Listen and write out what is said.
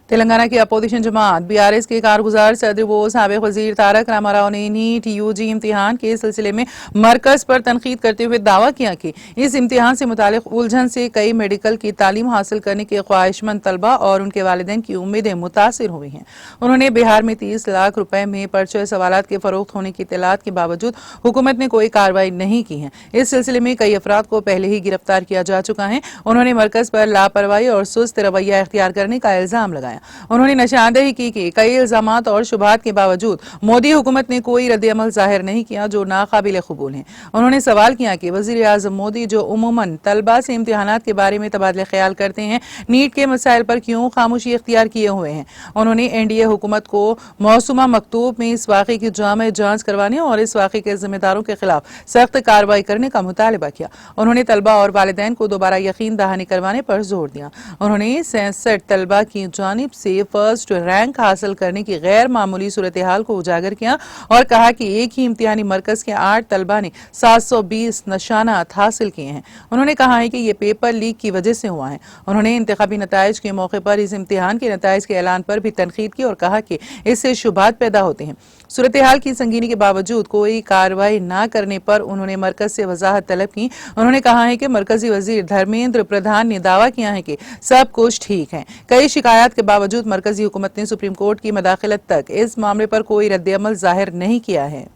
तेलंगाना की अपोजिशन जमात BRS के कारगुजार सदर व साबिक वजीर तारक रामाराव ने TUG इम्तिहान के सिलसिले में मरकज पर तनकीद करते हुए दावा किया कि इस इम्तिहान से मुतालिक उलझन से कई मेडिकल की तालीम हासिल करने के ख्वाहिशमंद तलबा और उनके वालिदैन की उम्मीदें मुतासिर हुई हैं। उन्होंने बिहार में 30 लाख रुपए में पर्चे सवालात के फरोख्त होने की इत्तलात के बावजूद हुकूमत ने कोई कार्रवाई नहीं की है। इस सिलसिले में कई अफराद को पहले ही गिरफ्तार किया जा चुका है। उन्होंने मरकज पर लापरवाही और सुस्त रवैया इख्तियार करने का इल्जाम लगाया। उन्होंने निशानदेही की कि कई इल्जामात और शुबहात के बावजूद मोदी हुकूमत ने कोई रद्द-ए-अमल जाहिर नहीं किया जो नाकाबिल कबूल है। उन्होंने सवाल किया कि वजीर आज़म मोदी जो उमूमन तलबा से इम्तिहानात के बारे में तबादले ख्याल करते हैं, नीट के मसाइल पर क्यों खामोशी इख्तियार किए हुए हैं। उन्होंने NDA हुकूमत को मौसूमा मकतूब में इस वाक़े की जामे जांच करवाने और इस वाक़े के जिम्मेदारों के खिलाफ सख्त कार्रवाई करने का मुतालबा किया। उन्होंने तलबा और वालिदैन को दोबारा यकीन दहानी करवाने पर जोर दिया। उन्होंने 67 तलबा की जानिब से फर्स्ट रैंक हासिल करने की गैर मामूली सूरत हाल को उजागर किया और कहा कि एक ही इम्तिहानी मरकज के 8 तलबा ने 720 निशानात हासिल किए हैं। उन्होंने कहा है कि ये पेपर लीक की वजह से हुआ है। उन्होंने इंतखाबी नताइज के मौके पर इस इम्तिहान के नताइज के ऐलान पर भी तनकीद की और कहा कि इससे शुबहात पैदा होते हैं। सूरत हाल की संगीनी के बावजूद कोई कार्रवाई न करने पर उन्होंने मरकज से वजाहत तलब की। उन्होंने कहा है कि मरकजी वजीर धर्मेंद्र प्रधान ने दावा किया है कि सब कुछ ठीक है। कई शिकायत के बावजूद मरकजी हुकूमत ने सुप्रीम कोर्ट की मदाखिलत तक इस मामले पर कोई रद्द-ए-अमल जाहिर नहीं किया है।